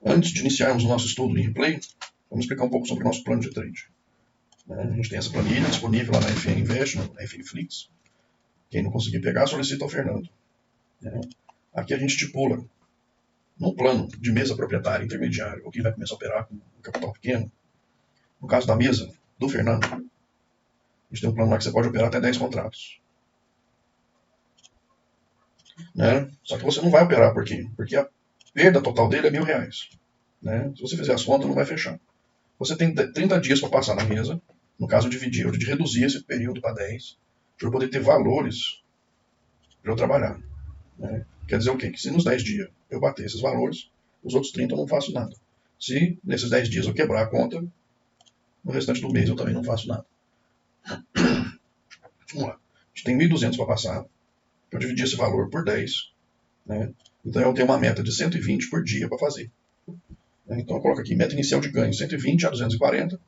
Antes de iniciarmos o nosso estudo em replay, vamos explicar um pouco sobre o nosso plano de trade. A gente tem essa planilha disponível lá na FN Invest, na FN Flix. Quem não conseguir pegar, solicita ao Fernando. Aqui a gente estipula, no plano de mesa proprietária intermediária, ou quem vai começar a operar com um capital pequeno, no caso da mesa do Fernando, a gente tem um plano lá que você pode operar até 10 contratos. Só que você não vai operar por quê? Porque a perda total dele é R$1.000. Se você fizer as contas, não vai fechar. Você tem 30 dias para passar na mesa, no caso de reduzir esse período para 10, para eu poder ter valores para eu trabalhar. Quer dizer o quê? Que se nos 10 dias eu bater esses valores, os outros 30 eu não faço nada. Se nesses 10 dias eu quebrar a conta, no restante do mês eu também não faço nada. Vamos lá. A gente tem 1.200 para passar. Eu dividi esse valor por 10. Então eu tenho uma meta de 120 por dia para fazer. Então eu coloco aqui meta inicial de ganho 120 a 240.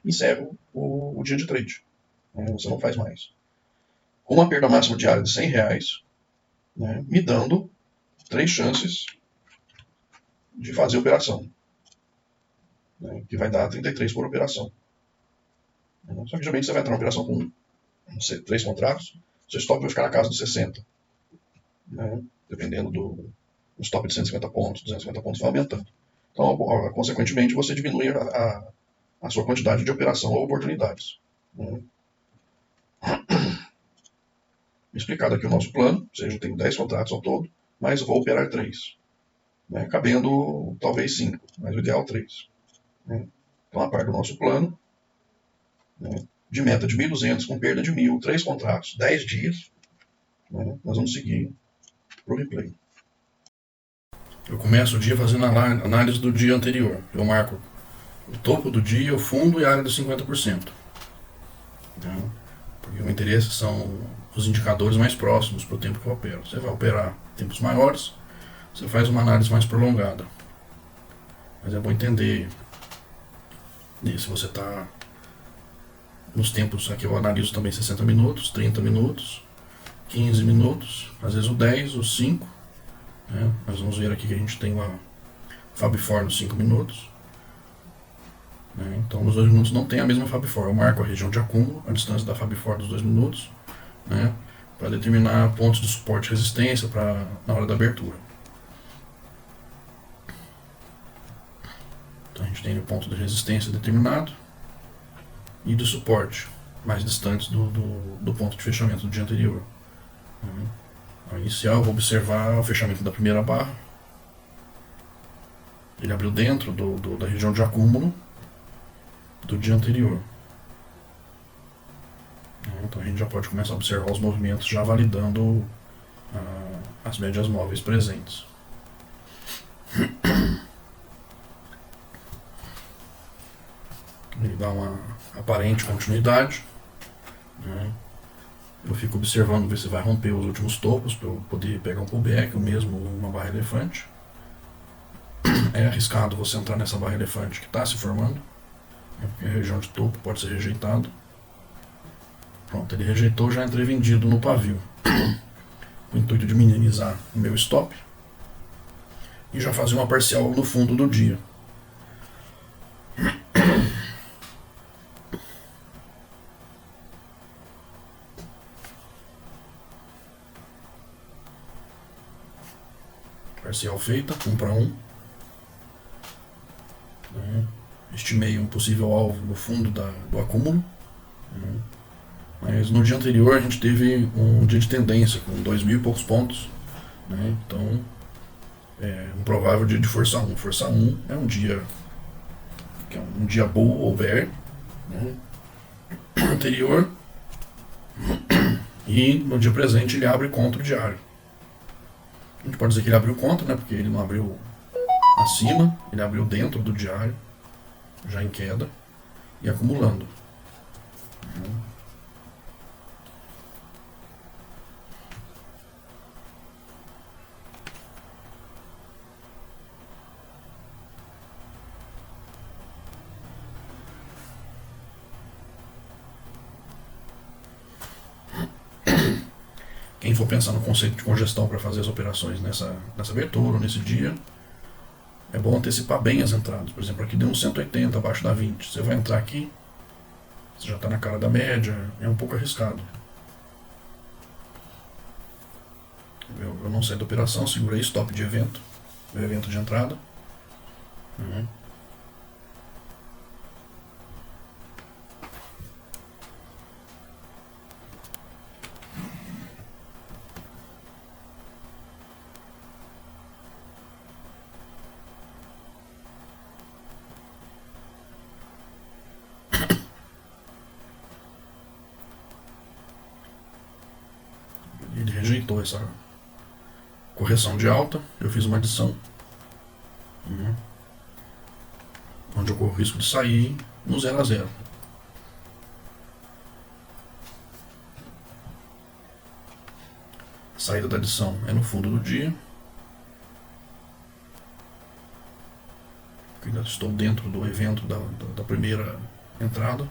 Encerro o dia de trade. Você não faz mais. Com uma perda máxima diária de R$100, me dando 3 chances de fazer a operação. Que vai dar 33 por operação. Só que geralmente você vai entrar na operação com 3 contratos, seu stop vai ficar na casa dos 60. Dependendo do stop de 150 pontos, 250 pontos, vai aumentando. Então, consequentemente, você diminui a sua quantidade de operação ou oportunidades. Explicado aqui o nosso plano, ou seja, eu tenho 10 contratos ao todo, mas vou operar 3. Cabendo talvez 5, mas o ideal 3. Então, a parte do nosso plano, de meta de 1.200 com perda de 1.000, 3 contratos, 10 dias, nós vamos seguir para o replay. Eu começo o dia fazendo análise do dia anterior. Eu marco o topo do dia, o fundo e a área dos 50%. Porque o interesse são os indicadores mais próximos para o tempo que eu opero. Você vai operar tempos maiores, você faz uma análise mais prolongada. Mas é bom entender se você está nos tempos, aqui eu analiso também 60 minutos, 30 minutos, 15 minutos, às vezes o 10, o 5. Nós vamos ver aqui que a gente tem uma Fab Four nos 5 minutos. Então nos 2 minutos não tem a mesma Fab Four. Eu marco a região de acúmulo, a distância da Fab Four dos 2 minutos, para determinar pontos de suporte e resistência na hora da abertura. Então a gente tem o ponto de resistência determinado e do suporte mais distantes do ponto de fechamento do dia anterior. Ao inicial, eu vou observar o fechamento da primeira barra. Ele abriu dentro da região de acúmulo do dia anterior. Então a gente já pode começar a observar os movimentos, já validando as médias móveis presentes. Ele dá uma aparente continuidade. Eu fico observando ver se vai romper os últimos topos para eu poder pegar um pullback ou mesmo uma barra elefante. É arriscado você entrar nessa barra elefante que está se formando, porque a região de topo pode ser rejeitado. Pronto, ele rejeitou, já entrei vendido no pavio, com o intuito de minimizar o meu stop e já fazer uma parcial no fundo do dia. Parcial feita, 1 para 1. Estimei um possível alvo no fundo do acúmulo. Mas no dia anterior a gente teve um dia de tendência com 2.000 e poucos pontos. Então é um provável dia de força 1. Força 1 é um dia que é um dia bull ou bear anterior, e no dia presente ele abre contra o diário. A gente pode dizer que ele abriu contra, porque ele não abriu acima, ele abriu dentro do diário, já em queda e acumulando. Quem for pensar no conceito de congestão para fazer as operações nessa abertura ou nesse dia, é bom antecipar bem as entradas. Por exemplo, aqui deu um 180 abaixo da 20. Você vai entrar aqui, você já está na cara da média, é um pouco arriscado. Eu não saí da operação, segurei stop de evento, meu evento de entrada. Ele rejeitou essa correção de alta, eu fiz uma adição, onde eu corro o risco de sair no 0 a 0. A saída da adição é no fundo do dia. Eu ainda estou dentro do evento da primeira entrada.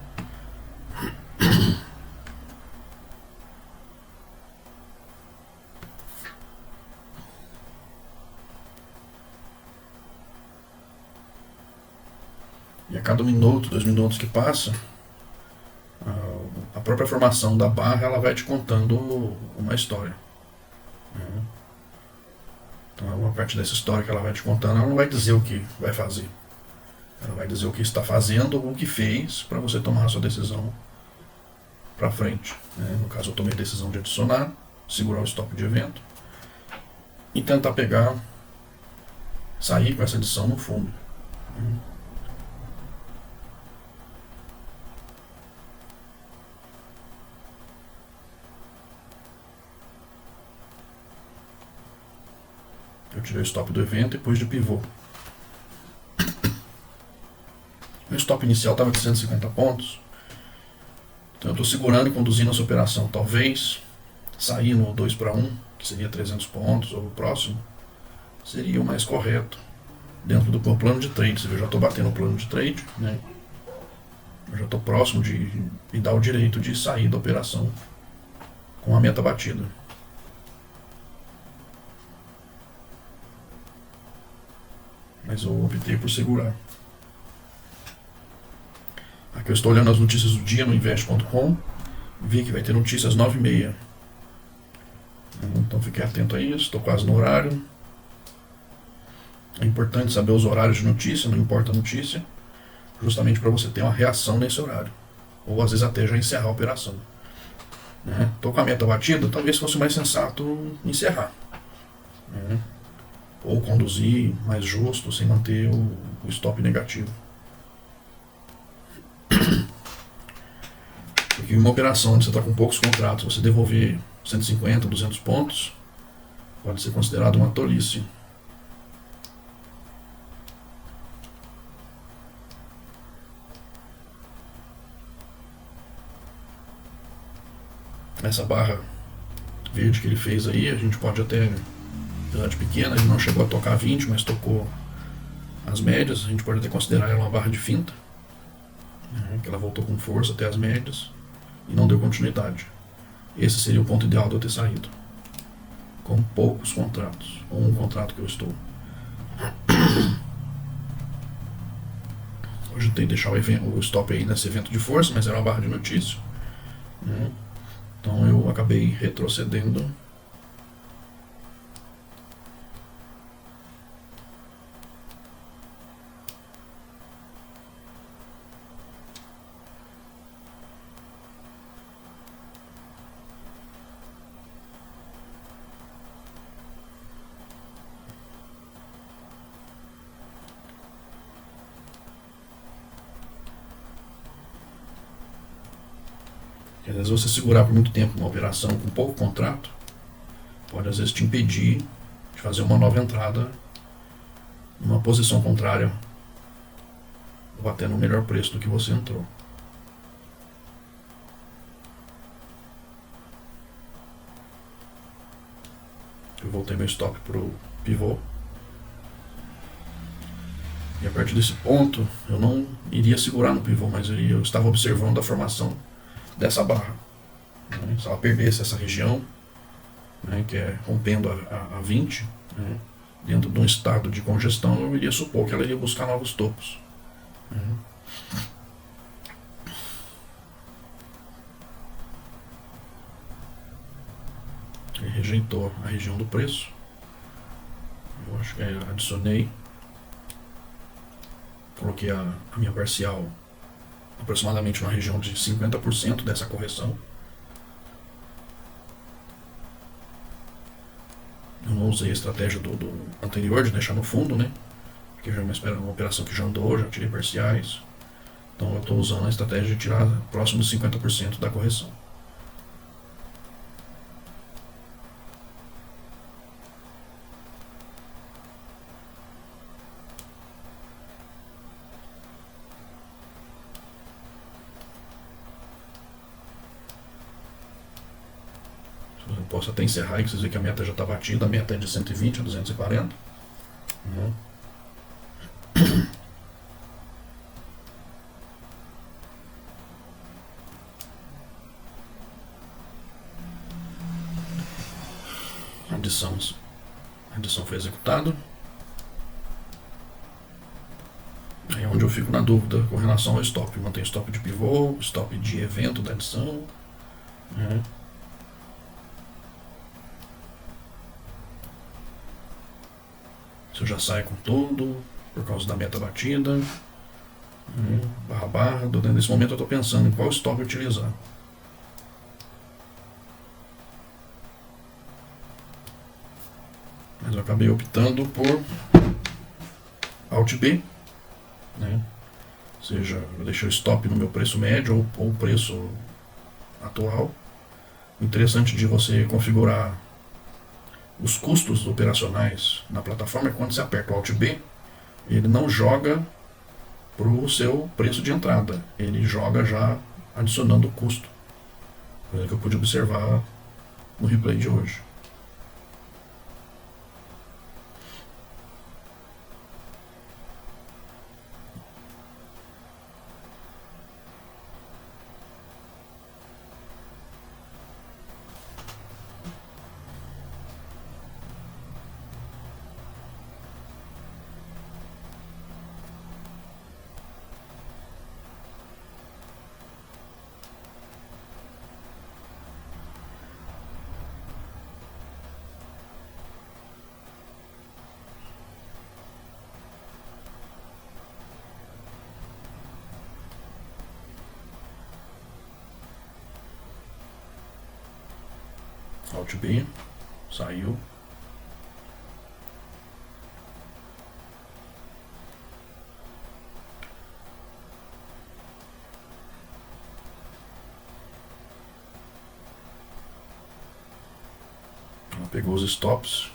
E a cada minuto, 2 minutos que passa, a própria formação da barra ela vai te contando uma história. Então, uma parte dessa história que ela vai te contando, ela não vai dizer o que vai fazer. Ela vai dizer o que está fazendo ou o que fez para você tomar a sua decisão para frente. No caso, eu tomei a decisão de adicionar, segurar o stop de evento e tentar sair com essa adição no fundo. Eu tirei o stop do evento e pus de pivô. Meu stop inicial estava de 150 pontos. Então eu estou segurando e conduzindo essa operação. Talvez sair no 2 para 1, que seria 300 pontos, ou o próximo, seria o mais correto dentro do meu plano de trade. Eu já estou batendo o plano de trade, né? Eu já estou próximo de me dar o direito de sair da operação com a meta batida. Mas eu optei por segurar. Aqui eu estou olhando as notícias do dia no invest.com. Vi que vai ter notícias 9h30. Então fiquei atento a isso, estou quase no horário. É importante saber os horários de notícia, não importa a notícia, justamente para você ter uma reação nesse horário. Ou às vezes até já encerrar a operação. Estou com a meta batida, talvez fosse mais sensato encerrar. Ou conduzir mais justo, sem manter o stop negativo. Porque em uma operação onde você está com poucos contratos, você devolver 150, 200 pontos, pode ser considerado uma tolice. Essa barra verde que ele fez aí, a gente pode até, apesar de pequena, ele não chegou a tocar 20, mas tocou as médias, a gente pode até considerar ela uma barra de finta, que ela voltou com força até as médias e não deu continuidade. Esse seria o ponto ideal de eu ter saído, com poucos contratos, ou um contrato que eu estou. Hoje eu tentei deixar o stop aí nesse evento de força, mas era uma barra de notícia. Então eu acabei retrocedendo. Às vezes você segurar por muito tempo uma operação com pouco contrato pode às vezes te impedir de fazer uma nova entrada numa posição contrária ou até no melhor preço do que você entrou. Eu voltei meu stop para o pivô. E a partir desse ponto eu não iria segurar no pivô, mas eu estava observando a formação dessa barra. Se ela perdesse essa região, que é rompendo a 20, dentro de um estado de congestão, eu iria supor que ela iria buscar novos topos. Ele rejeitou a região do preço. Eu acho que adicionei, coloquei a minha parcial aproximadamente na região de 50% dessa correção. Eu não usei a estratégia do anterior de deixar no fundo, né? Porque já é uma operação que já andou, já tirei parciais. Então eu estou usando a estratégia de tirar próximo de 50% da correção. Eu posso até encerrar e vocês verem que a meta já está batida, a meta é de 120 a 240. A adição foi executada. Aí é onde eu fico na dúvida com relação ao stop. Mantém stop de pivô, stop de evento da adição. Se eu já saio com tudo, por causa da meta batida. Barra. Nesse momento eu estou pensando em qual stop utilizar. Mas eu acabei optando por Alt B, né? Ou seja, eu deixei o stop no meu preço médio ou o preço atual. O interessante de você configurar os custos operacionais na plataforma é que quando você aperta o Alt B, ele não joga para o seu preço de entrada, ele joga já adicionando o custo, coisa que eu pude observar no replay de hoje. Alt B, saiu. Ela pegou os stops.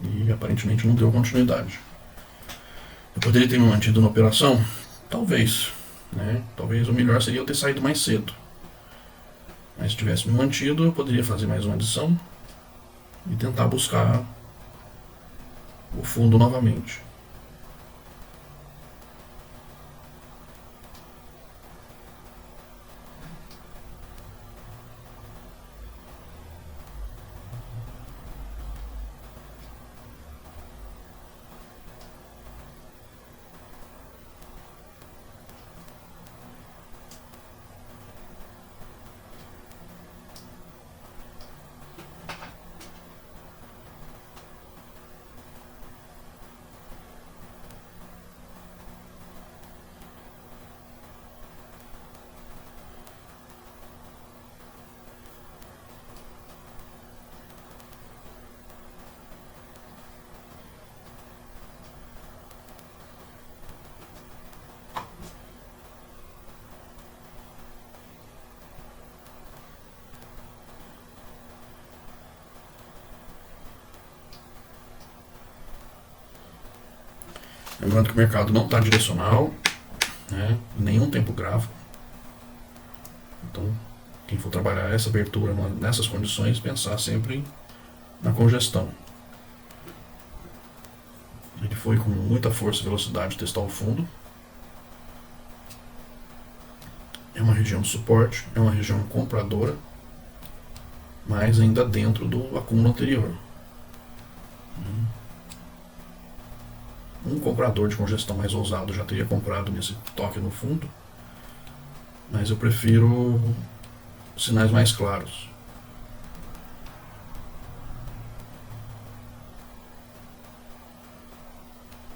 E aparentemente não deu continuidade. Eu poderia ter me mantido na operação? Talvez. Né? Talvez o melhor seria eu ter saído mais cedo. Mas se tivesse me mantido, eu poderia fazer mais uma adição e tentar buscar o fundo novamente. Lembrando que o mercado não está direcional, né, em nenhum tempo gráfico. Então, quem for trabalhar essa abertura nessas condições, pensar sempre na congestão. Ele foi com muita força e velocidade testar o fundo. É uma região de suporte, é uma região compradora. mas ainda dentro do acúmulo anterior. Um comprador de congestão mais ousado já teria comprado nesse toque no fundo, mas eu prefiro sinais mais claros.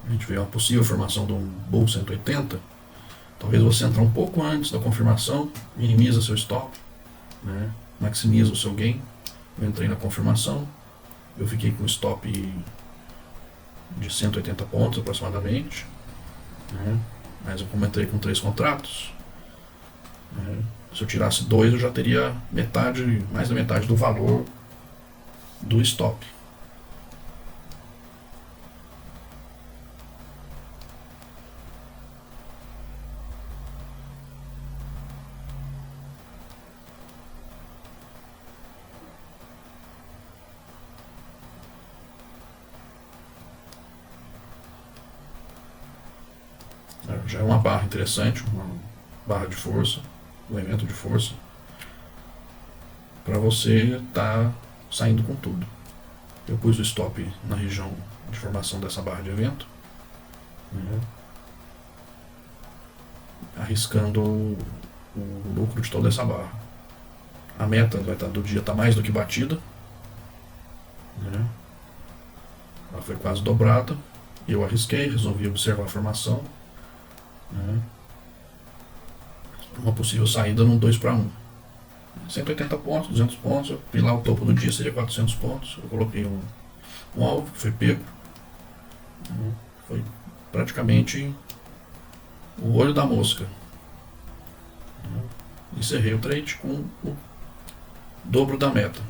A gente vê uma possível formação de um Bull 180. Talvez você entrar um pouco antes da confirmação, minimiza seu stop, né? Maximiza o seu gain. Eu entrei na confirmação, eu fiquei com stop de 180 pontos aproximadamente, né? Mas eu como entrei com 3 contratos, né? Se eu tirasse 2 eu já teria mais da metade do valor do stop. Já é uma barra interessante, uma barra de força, um elemento de força, para você estar saindo com tudo. Eu pus o stop na região de formação dessa barra de evento, né? Arriscando o lucro de toda essa barra. A meta do dia está mais do que batida, né? Ela foi quase dobrada. Eu arrisquei, resolvi observar a formação, né? Uma possível saída num 2 para 1. 180 pontos, 200 pontos, eu vi lá o topo do dia seria 400 pontos, eu coloquei um alvo, foi pego, né? Foi praticamente o olho da mosca, né? Encerrei o trade com o dobro da meta.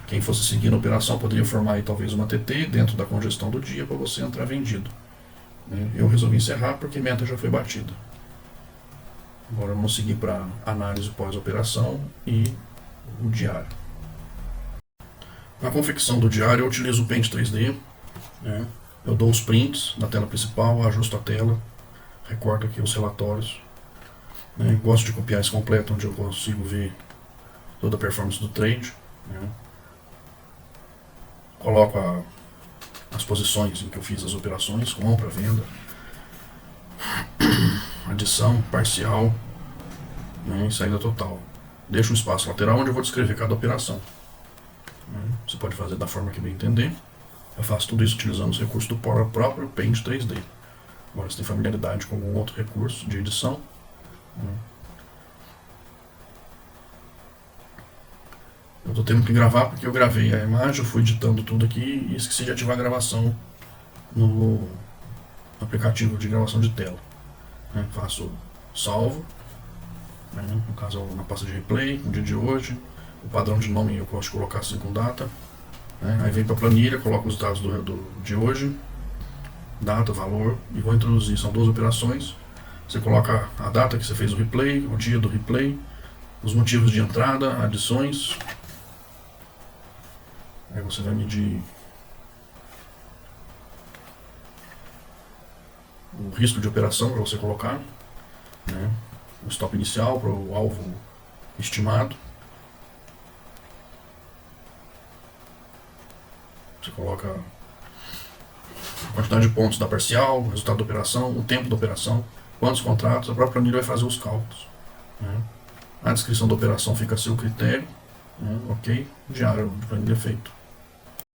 Quem fosse seguir na operação poderia formar aí talvez uma TT dentro da congestão do dia para você entrar vendido. Eu resolvi encerrar porque a meta já foi batida. Agora vamos seguir para análise pós-operação e o diário. Na confecção do diário eu utilizo o Paint 3D, né? Eu dou os prints da tela principal, ajusto a tela, recorto aqui os relatórios, né? Gosto de copiar esse completo onde eu consigo ver toda a performance do trade, né? Coloco as posições em que eu fiz as operações, compra, venda, adição, parcial, né, e saída total. Deixo um espaço lateral onde eu vou descrever cada operação, né? Você pode fazer da forma que bem entender. Eu faço tudo isso utilizando os recursos do próprio Paint 3D. Agora você tem familiaridade com algum outro recurso de edição, né? Eu estou tendo que gravar porque eu gravei a imagem, eu fui editando tudo aqui e esqueci de ativar a gravação no aplicativo de gravação de tela, né? Faço salvo, né? No caso na pasta de replay, no dia de hoje, o padrão de nome eu gosto de colocar assim com data, né? Aí vem para a planilha, coloco os dados de hoje, data, valor, e vou introduzir. São 2 operações. Você coloca a data que você fez o replay, o dia do replay, os motivos de entrada, adições. Aí você vai medir o risco de operação para você colocar, né? O stop inicial para o alvo estimado. Você coloca a quantidade de pontos da parcial, o resultado da operação, o tempo da operação, quantos contratos, a própria planilha vai fazer os cálculos, né? A descrição da operação fica a seu critério, né? Ok, diário de planilha feito.